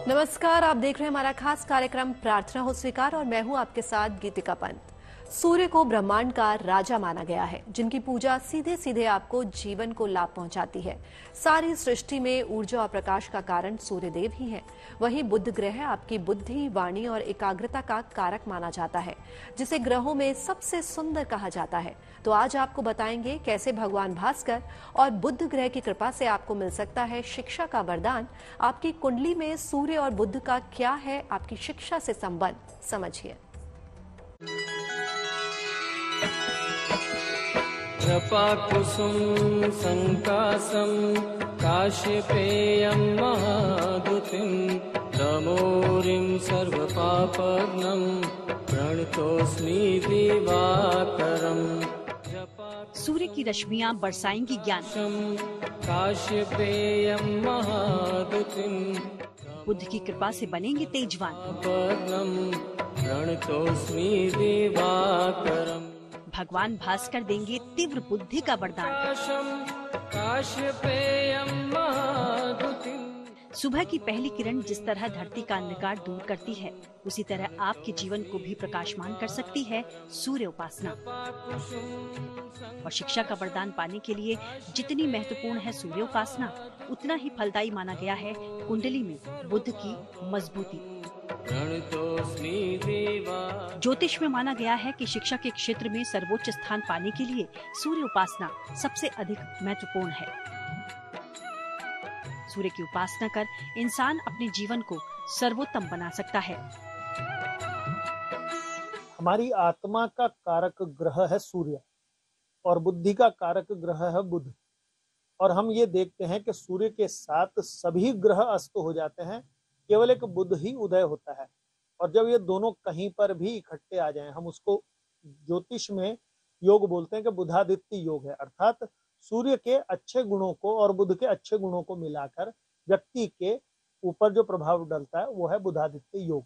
नमस्कार, आप देख रहे हैं हमारा खास कार्यक्रम प्रार्थना हो स्वीकार और मैं हूं आपके साथ गीतिका पंत। सूर्य को ब्रह्मांड का राजा माना गया है, जिनकी पूजा सीधे सीधे आपको जीवन को लाभ पहुंचाती है। सारी सृष्टि में ऊर्जा और प्रकाश का कारण सूर्य देव ही है। वहीं बुध ग्रह आपकी बुद्धि, वाणी और एकाग्रता का कारक माना जाता है, जिसे ग्रहों में सबसे सुंदर कहा जाता है। तो आज आपको बताएंगे कैसे भगवान भास्कर और बुध ग्रह की कृपा से आपको मिल सकता है शिक्षा का वरदान। आपकी कुंडली में सूर्य और बुध का क्या है आपकी शिक्षा से संबंध, समझिए। कृपाकुसुम संकासम काश्यपेयं महाद्युतिं तमोरिं सर्वपापघ्नं प्रणतोऽस्मि दिवाकरम्। सूर्य की रश्मियां बरसाएंगी ज्ञान, काश्यपेयं महाद्युतिं बुद्ध की कृपा से बनेंगे तेजवान। प्रणतोऽस्मि दिवाकरम्। भगवान भास्कर देंगे तीव्र बुद्धि का वरदान। सुबह की पहली किरण जिस तरह धरती का अंधकार दूर करती है, उसी तरह आपके जीवन को भी प्रकाशमान कर सकती है सूर्य उपासना। और शिक्षा का वरदान पाने के लिए जितनी महत्वपूर्ण है सूर्य उपासना, उतना ही फलदायी माना गया है कुंडली में बुध की मजबूती। ज्योतिष में माना गया है कि शिक्षा के क्षेत्र में सर्वोच्च स्थान पाने के लिए सूर्य उपासना सबसे अधिक महत्वपूर्ण है। सूर्य की उपासना कर इंसान अपने जीवन को सर्वोत्तम बना सकता है। हमारी आत्मा का कारक ग्रह है सूर्य और बुद्धि का कारक ग्रह है बुध। और हम ये देखते हैं कि सूर्य के साथ सभी ग्रह अस्त हो जाते हैं, केवल एक बुध ही उदय होता है। और जब ये दोनों कहीं पर भी इकट्ठे आ जाएं, हम उसको ज्योतिष में योग बोलते हैं कि बुधादित्य योग है। अर्थात सूर्य के अच्छे गुणों को और बुध के अच्छे गुणों को मिलाकर व्यक्ति के ऊपर जो प्रभाव डलता है वो है बुधादित्य योग।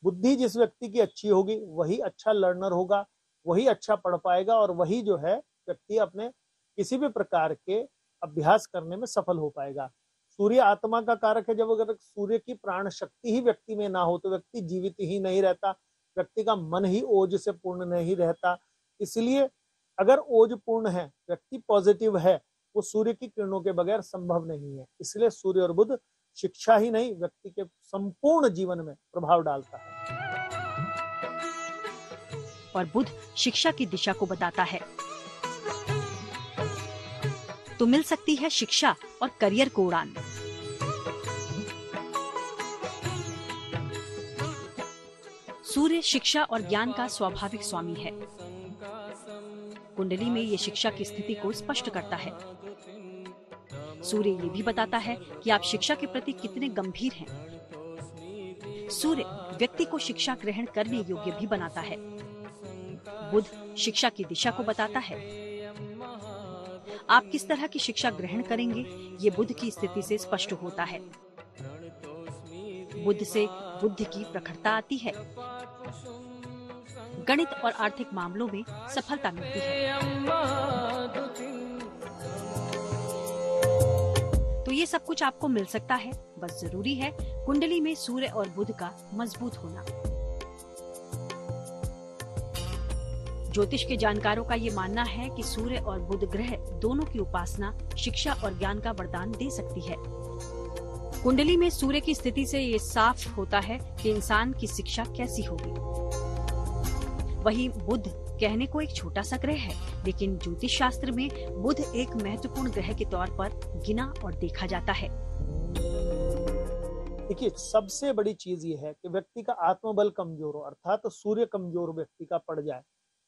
बुद्धि जिस व्यक्ति की अच्छी होगी वही अच्छा लर्नर होगा, वही अच्छा पढ़ पाएगा और वही जो है व्यक्ति अपने किसी भी प्रकार के अभ्यास करने में सफल हो पाएगा। सूर्य आत्मा का कारक है। जब अगर सूर्य की प्राण शक्ति ही व्यक्ति में ना हो तो व्यक्ति जीवित ही नहीं रहता, व्यक्ति का मन ही ओज से पूर्ण नहीं रहता। इसलिए अगर ओज पूर्ण है, व्यक्ति पॉजिटिव है, वो सूर्य की किरणों के बगैर संभव नहीं है। इसलिए सूर्य और बुध शिक्षा ही नहीं, व्यक्ति के संपूर्ण जीवन में प्रभाव डालता है। और बुध शिक्षा की दिशा को बताता है, तो मिल सकती है शिक्षा और करियर को उड़ान। सूर्य शिक्षा और ज्ञान का स्वाभाविक स्वामी है। कुंडली में ये शिक्षा की स्थिति को स्पष्ट करता है। सूर्य ये भी बताता है कि आप शिक्षा के प्रति कितने गंभीर हैं। सूर्य व्यक्ति को शिक्षा ग्रहण करने योग्य भी बनाता है। बुध शिक्षा की दिशा को बताता है। आप किस तरह की शिक्षा ग्रहण करेंगे, ये बुध की स्थिति से स्पष्ट होता है। बुध से बुद्धि की प्रखरता आती है। गणित और आर्थिक मामलों में सफलता मिलती है। तो ये सब कुछ आपको मिल सकता है, बस जरूरी है कुंडली में सूर्य और बुध का मजबूत होना। ज्योतिष के जानकारों का ये मानना है कि सूर्य और बुध ग्रह दोनों की उपासना शिक्षा और ज्ञान का वरदान दे सकती है। कुंडली में सूर्य की स्थिति से ये साफ होता है कि इंसान की शिक्षा कैसी होगी। वहीं बुध कहने को एक छोटा सा ग्रह है, लेकिन ज्योतिष शास्त्र में बुध एक महत्वपूर्ण ग्रह के तौर पर गिना और देखा जाता है। देखिए, सबसे बड़ी चीज ये है कि व्यक्ति का आत्मबल कमजोर हो, अर्थात तो सूर्य कमजोर व्यक्ति का पड़ जाए।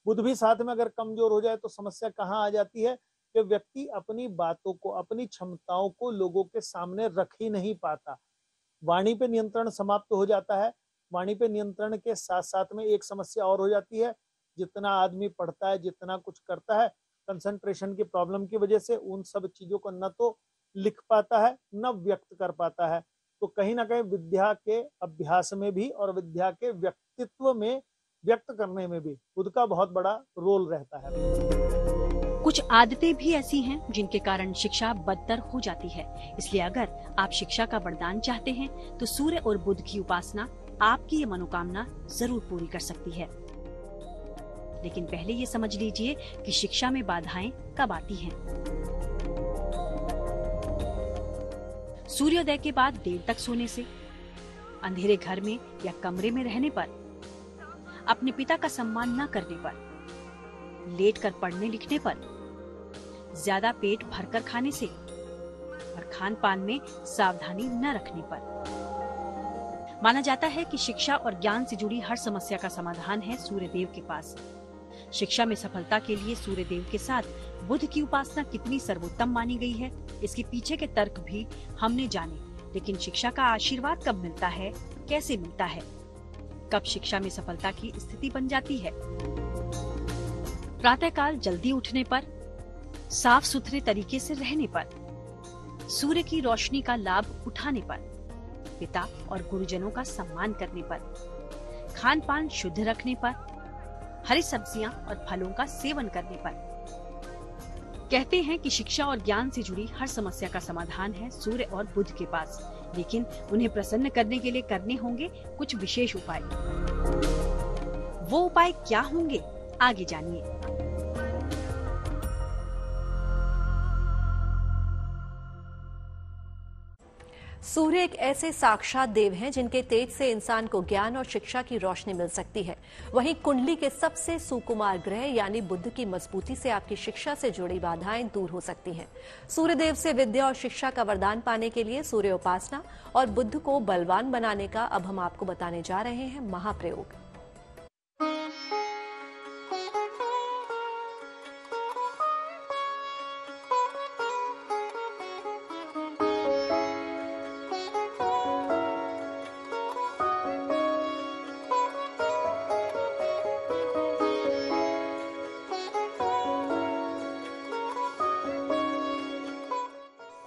बुध भी साथ में अगर कमजोर हो जाए तो समस्या कहाँ आ जाती है कि व्यक्ति अपनी बातों को, अपनी क्षमताओं को लोगों के सामने रख ही नहीं पाता। वाणी पे नियंत्रण समाप्त हो जाता है। वाणी पे नियंत्रण के साथ साथ में एक समस्या और हो जाती है, जितना आदमी पढ़ता है, जितना कुछ करता है, कंसंट्रेशन की प्रॉब्लम की वजह से उन सब चीजों को न तो लिख पाता है न व्यक्त कर पाता है। तो कहीं ना कहीं विद्या के अभ्यास में भी और विद्या के व्यक्तित्व में व्यक्त करने में भी बुध का बहुत बड़ा रोल रहता है। कुछ आदतें भी ऐसी हैं जिनके कारण शिक्षा बदतर हो जाती है। इसलिए अगर आप शिक्षा का वरदान चाहते हैं तो सूर्य और बुध की उपासना आपकी ये मनोकामना जरूर पूरी कर सकती है। लेकिन पहले ये समझ लीजिए कि शिक्षा में बाधाएं कब आती हैं। सूर्योदय के बाद देर तक सोने से, अंधेरे घर में या कमरे में रहने पर, अपने पिता का सम्मान न करने पर, लेटकर पढ़ने लिखने पर, ज्यादा पेट भरकर खाने से और खान पान में सावधानी न रखने पर। माना जाता है कि शिक्षा और ज्ञान से जुड़ी हर समस्या का समाधान है सूर्यदेव के पास। शिक्षा में सफलता के लिए सूर्यदेव के साथ बुध की उपासना कितनी सर्वोत्तम मानी गई है, इसके पीछे के तर्क भी हमने जाने। लेकिन शिक्षा का आशीर्वाद कब मिलता है, कैसे मिलता है, कब शिक्षा में सफलता की स्थिति बन जाती है? प्रातःकाल जल्दी उठने पर, साफ सुथरे तरीके से रहने पर, सूर्य की रोशनी का लाभ उठाने पर, पिता और गुरुजनों का सम्मान करने पर, खान पान शुद्ध रखने पर, हरी सब्जियां और फलों का सेवन करने पर। कहते हैं कि शिक्षा और ज्ञान से जुड़ी हर समस्या का समाधान है सूर्य और बुध के पास। लेकिन उन्हें प्रसन्न करने के लिए करने होंगे कुछ विशेष उपाय। वो उपाय क्या होंगे, आगे जानिए। सूर्य एक ऐसे साक्षात देव हैं जिनके तेज से इंसान को ज्ञान और शिक्षा की रोशनी मिल सकती है। वहीं कुंडली के सबसे सुकुमार ग्रह यानी बुध की मजबूती से आपकी शिक्षा से जुड़ी बाधाएं दूर हो सकती हैं। सूर्यदेव से विद्या और शिक्षा का वरदान पाने के लिए सूर्य उपासना और बुध को बलवान बनाने का अब हम आपको बताने जा रहे हैं महाप्रयोग।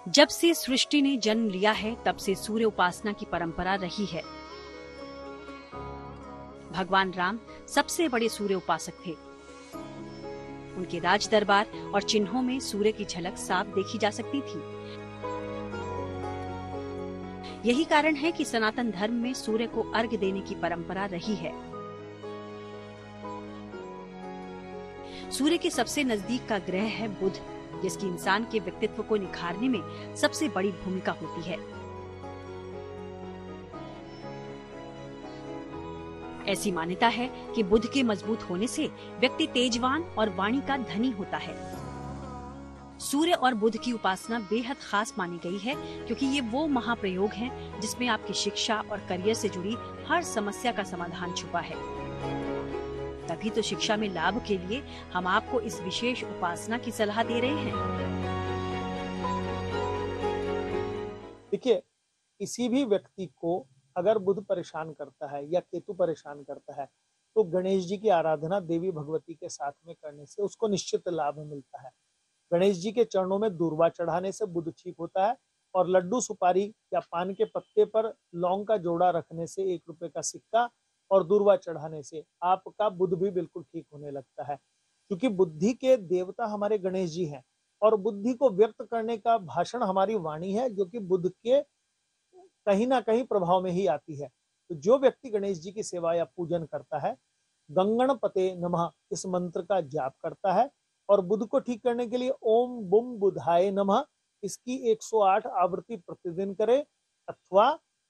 जब से सृष्टि ने जन्म लिया है तब से सूर्य उपासना की परंपरा रही है। भगवान राम सबसे बड़े सूर्य उपासक थे। उनके राज दरबार और चिन्हों में सूर्य की झलक साफ देखी जा सकती थी। यही कारण है कि सनातन धर्म में सूर्य को अर्घ्य देने की परंपरा रही है। सूर्य के सबसे नजदीक का ग्रह है बुध, जिसकी इंसान के व्यक्तित्व को निखारने में सबसे बड़ी भूमिका होती है। ऐसी मान्यता है कि बुध के मजबूत होने से व्यक्ति तेजवान और वाणी का धनी होता है। सूर्य और बुध की उपासना बेहद खास मानी गई है क्योंकि ये वो महाप्रयोग हैं जिसमें आपकी शिक्षा और करियर से जुड़ी हर समस्या का समाधान छुपा है। तभी तो शिक्षा में लाभ के लिए हम आपको इस विशेष उपासना की सलाह दे रहे हैं। देखिए, किसी भी व्यक्ति को अगर बुध परेशान करता है या केतु परेशान करता है तो गणेश जी की आराधना देवी भगवती के साथ में करने से उसको निश्चित लाभ मिलता है। गणेश जी के चरणों में दूर्वा चढ़ाने से बुध ठीक होता है और लड्डू, सुपारी या पान के पत्ते पर लौंग का जोड़ा रखने से 1 रुपए का सिक्का और दूर्वा चढ़ाने से आपका बुध भी बिल्कुल ठीक होने लगता है। क्योंकि बुद्धि के देवता हमारे गणेश जी हैं और बुद्धि को व्यक्त करने का भाषण हमारी वाणी है, जो कि बुध के कहीं ना कहीं प्रभाव में ही आती है। तो जो व्यक्ति गणेश जी की सेवा या पूजन करता है, गंगणपते नमः इस मंत्र का जाप करता है और बुध को ठीक करने के लिए ओम बुम बुधाय नमः इसकी 108 आवृत्ति प्रतिदिन करे, अथवा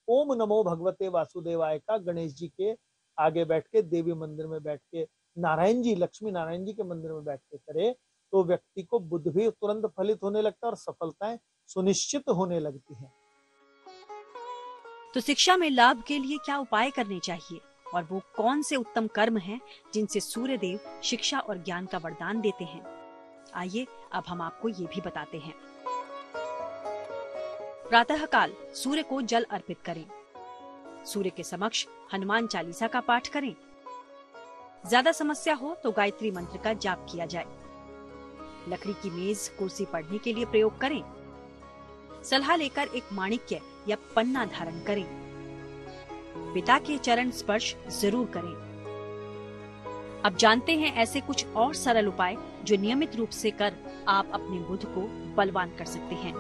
ओम नमो भगवते वासुदेवाय का गणेश जी के आगे बैठ के, देवी मंदिर में बैठ के, नारायण जी, लक्ष्मी नारायण जी के मंदिर में बैठ के करे, तो व्यक्ति को बुध भी तुरंत फलित होने लगता है और सफलताएं सुनिश्चित होने लगती हैं। तो शिक्षा में लाभ के लिए क्या उपाय करने चाहिए और वो कौन से उत्तम कर्म हैं जिनसे सूर्यदेव शिक्षा और ज्ञान का वरदान देते हैं? आइए अब हम आपको ये भी बताते हैं। प्रातःकाल सूर्य को जल अर्पित करें। सूर्य के समक्ष हनुमान चालीसा का पाठ करें। ज्यादा समस्या हो तो गायत्री मंत्र का जाप किया जाए। लकड़ी की मेज, कुर्सी पढ़ने के लिए प्रयोग करें। सलाह लेकर एक माणिक्य या पन्ना धारण करें। पिता के चरण स्पर्श जरूर करें। अब जानते हैं ऐसे कुछ और सरल उपाय जो नियमित रूप से कर आप अपने बुध को बलवान कर सकते हैं।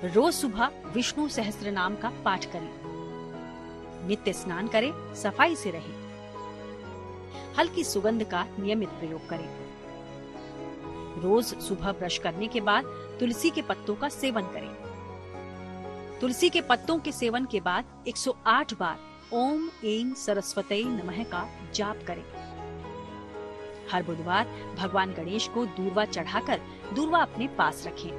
रोज सुबह विष्णु सहस्त्र नाम का पाठ करें, नित्य स्नान करें, सफाई से रहें, हल्की सुगंध का नियमित प्रयोग करें। रोज सुबह ब्रश करने के बाद तुलसी के पत्तों का सेवन करें। तुलसी के पत्तों के सेवन के बाद 108 बार ओम ऐं सरस्वती नमः का जाप करें। हर बुधवार भगवान गणेश को दूर्वा चढ़ाकर दूर्वा अपने पास रखें।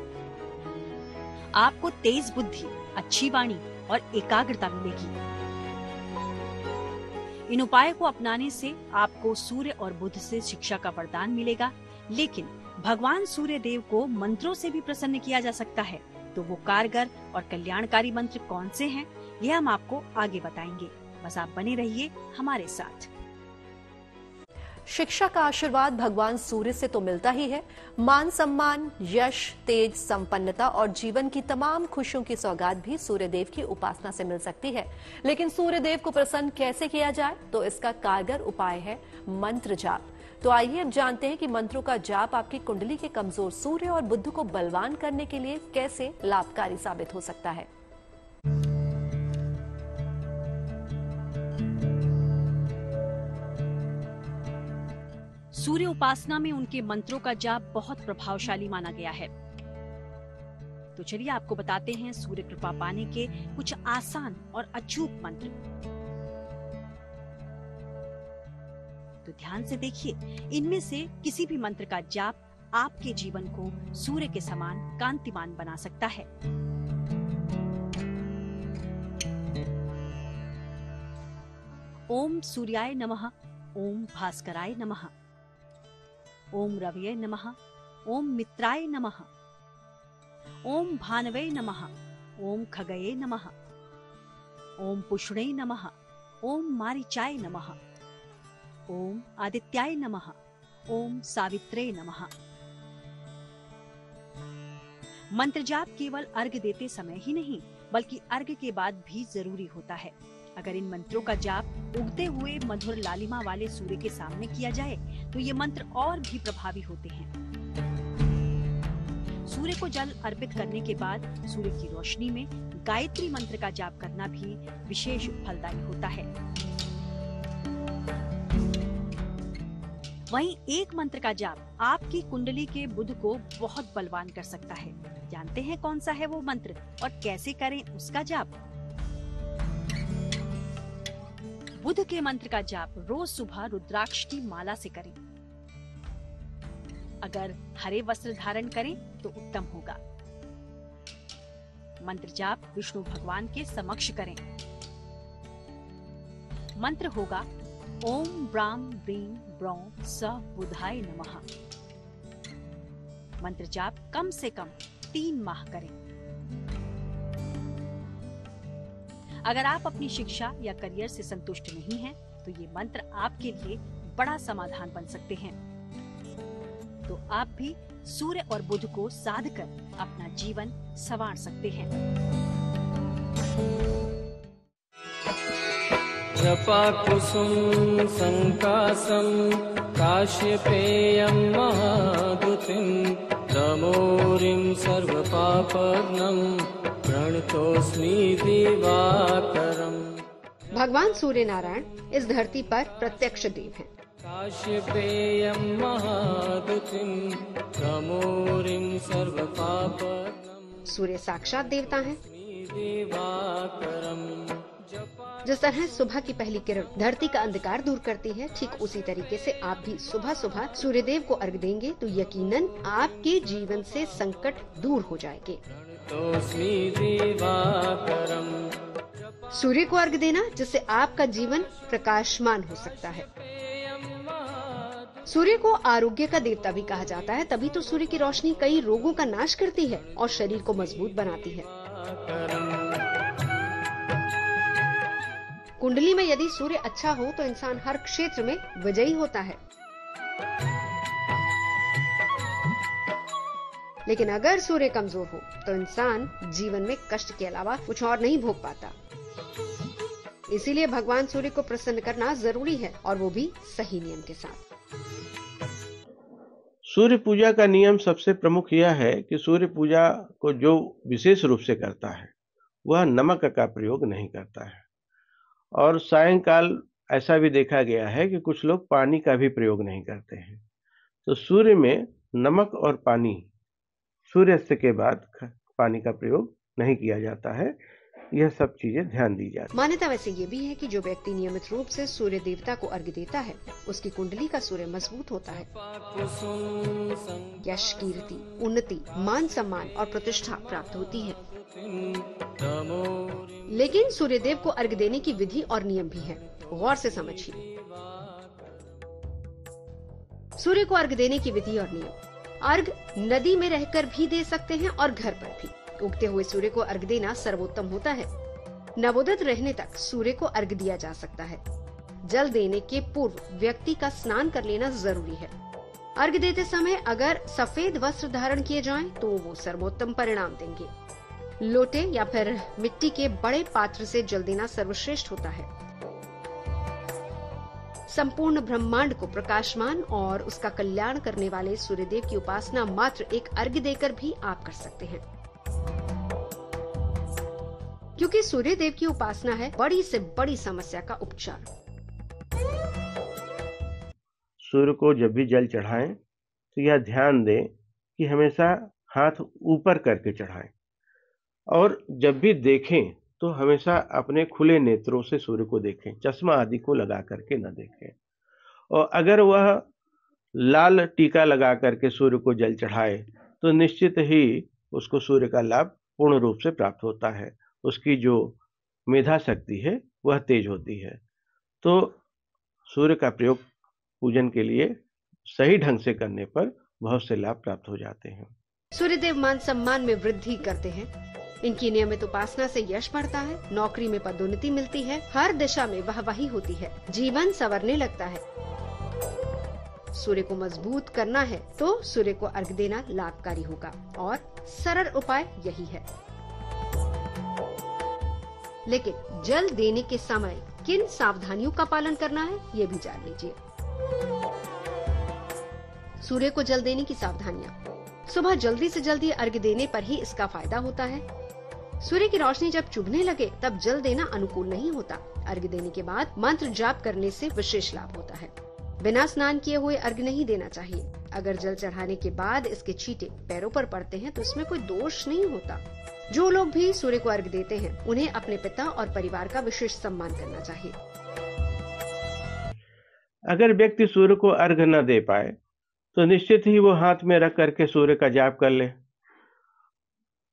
आपको तेज बुद्धि, अच्छी वाणी और एकाग्रता मिलेगी। इन उपायों को अपनाने से आपको सूर्य और बुध से शिक्षा का वरदान मिलेगा। लेकिन भगवान सूर्य देव को मंत्रों से भी प्रसन्न किया जा सकता है, तो वो कारगर और कल्याणकारी मंत्र कौन से हैं, यह हम आपको आगे बताएंगे। बस आप बने रहिए हमारे साथ। शिक्षा का आशीर्वाद भगवान सूर्य से तो मिलता ही है। मान सम्मान, यश, तेज, संपन्नता और जीवन की तमाम खुशियों की सौगात भी सूर्य देव की उपासना से मिल सकती है। लेकिन सूर्य देव को प्रसन्न कैसे किया जाए, तो इसका कारगर उपाय है मंत्र जाप। तो आइए अब जानते हैं कि मंत्रों का जाप आपकी कुंडली के कमजोर सूर्य और बुध को बलवान करने के लिए कैसे लाभकारी साबित हो सकता है। सूर्य उपासना में उनके मंत्रों का जाप बहुत प्रभावशाली माना गया है। तो चलिए आपको बताते हैं सूर्य कृपा पाने के कुछ आसान और अचूक मंत्र। तो ध्यान से देखिए, इनमें से किसी भी मंत्र का जाप आपके जीवन को सूर्य के समान कांतिमान बना सकता है। ओम सूर्याय नमः, ओम भास्कराय नमः, ओम रवये नमः, ओम मित्राय नमः, ओम भानवे नमः, ओम खगये नमः, ओम पुष्णे नमः, ओम मारीचाय नमः, ओम आदित्याय नमः, ओम सावित्रे नमः। मंत्र जाप केवल अर्घ्य देते समय ही नहीं, बल्कि अर्घ्य के बाद भी जरूरी होता है। अगर इन मंत्रों का जाप उगते हुए मधुर लालिमा वाले सूर्य के सामने किया जाए तो ये मंत्र और भी प्रभावी होते हैं। सूर्य को जल अर्पित करने के बाद सूर्य की रोशनी में गायत्री मंत्र का जाप करना भी विशेष फलदायी होता है। वहीं एक मंत्र का जाप आपकी कुंडली के बुध को बहुत बलवान कर सकता है। जानते हैं कौन सा है वो मंत्र और कैसे करें उसका जाप? बुध के मंत्र का जाप रोज सुबह रुद्राक्ष की माला से करें। अगर हरे वस्त्र धारण करें तो उत्तम होगा। मंत्र जाप विष्णु भगवान के समक्ष करें। मंत्र होगा ओम ब्राम ब्रीम ब्रौं स बुधाय नमः। मंत्र जाप कम से कम 3 माह करें। अगर आप अपनी शिक्षा या करियर से संतुष्ट नहीं हैं, तो ये मंत्र आपके लिए बड़ा समाधान बन सकते हैं। तो आप भी सूर्य और बुध को साध कर अपना जीवन संवार सकते हैं। जपाकुसुम संकासम काश्यपेयं महादुतिं तमोरिं सर्वपापघ्नं प्रणतोऽस्मि दिवाकरम्। भगवान सूर्य नारायण इस धरती पर प्रत्यक्ष देव हैं। काश्यपेयं महादुतिं तमोरिं सर्वपापघ्नं सूर्य साक्षात देवता हैं। दिवाकरम्। जिस तरह सुबह की पहली किरण धरती का अंधकार दूर करती है, ठीक उसी तरीके से आप भी सुबह सुबह सूर्य देव को अर्घ देंगे तो यकीनन आपके जीवन से संकट दूर हो जाएंगे। सूर्य को अर्घ देना जिससे आपका जीवन प्रकाशमान हो सकता है। सूर्य को आरोग्य का देवता भी कहा जाता है, तभी तो सूर्य की रोशनी कई रोगों का नाश करती है और शरीर को मजबूत बनाती है। कुंडली में यदि सूर्य अच्छा हो तो इंसान हर क्षेत्र में विजयी होता है, लेकिन अगर सूर्य कमजोर हो तो इंसान जीवन में कष्ट के अलावा कुछ और नहीं भोग पाता। इसीलिए भगवान सूर्य को प्रसन्न करना जरूरी है, और वो भी सही नियम के साथ। सूर्य पूजा का नियम सबसे प्रमुख यह है कि सूर्य पूजा को जो विशेष रूप से करता है वह नमक का प्रयोग नहीं करता है। और सायंकाल ऐसा भी देखा गया है कि कुछ लोग पानी का भी प्रयोग नहीं करते हैं। तो सूर्य में नमक और पानी, सूर्यास्त के बाद पानी का प्रयोग नहीं किया जाता है। यह सब चीजें ध्यान दी जाती। मान्यता वैसे ये भी है कि जो व्यक्ति नियमित रूप से सूर्य देवता को अर्घ्य देता है, उसकी कुंडली का सूर्य मजबूत होता है। यश, कीर्ति, उन्नति, मान सम्मान और प्रतिष्ठा प्राप्त होती है। लेकिन सूर्यदेव को अर्घ्य देने की विधि और नियम भी है, गौर से समझिए। सूर्य को अर्घ्य देने की विधि और नियम। अर्घ्य नदी में रहकर भी दे सकते हैं और घर पर भी। उगते हुए सूर्य को अर्घ्य देना सर्वोत्तम होता है। नवोदित रहने तक सूर्य को अर्घ्य दिया जा सकता है। जल देने के पूर्व व्यक्ति का स्नान कर लेना जरूरी है। अर्घ्य देते समय अगर सफेद वस्त्र धारण किए जाएं तो वो सर्वोत्तम परिणाम देंगे। लोटे या फिर मिट्टी के बड़े पात्र से जल देना सर्वश्रेष्ठ होता है। संपूर्ण ब्रह्मांड को प्रकाशमान और उसका कल्याण करने वाले सूर्यदेव की उपासना मात्र एक अर्घ्य देकर भी आप कर सकते हैं, क्योंकि सूर्यदेव की उपासना है बड़ी से बड़ी समस्या का उपचार। सूर्य को जब भी जल चढ़ाएं तो यह ध्यान दें कि हमेशा हाथ ऊपर करके चढ़ाएं, और जब भी देखें तो हमेशा अपने खुले नेत्रों से सूर्य को देखें, चश्मा आदि को लगा करके न देखें। और अगर वह लाल टीका लगा करके सूर्य को जल चढ़ाए तो निश्चित ही उसको सूर्य का लाभ पूर्ण रूप से प्राप्त होता है। उसकी जो मेधा शक्ति है वह तेज होती है। तो सूर्य का प्रयोग पूजन के लिए सही ढंग से करने पर बहुत से लाभ प्राप्त हो जाते हैं। सूर्यदेव मान सम्मान में वृद्धि करते हैं। इनकी नियमित उपासना से यश बढ़ता है, नौकरी में पदोन्नति मिलती है, हर दिशा में वाहवाही होती है, जीवन संवरने लगता है। सूर्य को मजबूत करना है तो सूर्य को अर्घ्य देना लाभकारी होगा, और सरल उपाय यही है। लेकिन जल देने के समय किन सावधानियों का पालन करना है ये भी जान लीजिए। सूर्य को जल देने की सावधानियाँ। सुबह जल्दी से जल्दी अर्घ्य देने पर ही इसका फायदा होता है। सूर्य की रोशनी जब चुभने लगे तब जल देना अनुकूल नहीं होता। अर्घ्य देने के बाद मंत्र जाप करने से विशेष लाभ होता है। बिना स्नान किए हुए अर्घ्य नहीं देना चाहिए। अगर जल चढ़ाने के बाद इसके छींटे पैरों पर पड़ते हैं तो इसमें कोई दोष नहीं होता। जो लोग भी सूर्य को अर्घ्य देते हैं उन्हें अपने पिता और परिवार का विशेष सम्मान करना चाहिए। अगर व्यक्ति सूर्य को अर्घ्य न दे पाए तो निश्चित ही वो हाथ में रख करके सूर्य का जाप कर ले।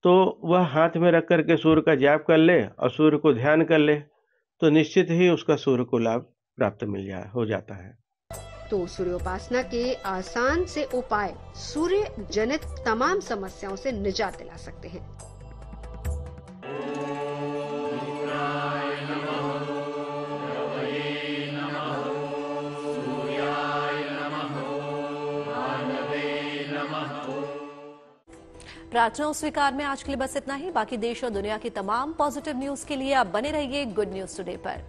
तो वह हाथ में रख करके सूर्य का जाप कर ले और सूर्य को ध्यान कर ले तो निश्चित ही उसका सूर्य को लाभ प्राप्त हो जाता है। तो सूर्योपासना के आसान से उपाय सूर्य जनित तमाम समस्याओं से निजात दिला सकते हैं। प्रार्थना स्वीकार में आज के लिए बस इतना ही। बाकी देश और दुनिया की तमाम पॉजिटिव न्यूज के लिए आप बने रहिए गुड न्यूज टुडे पर।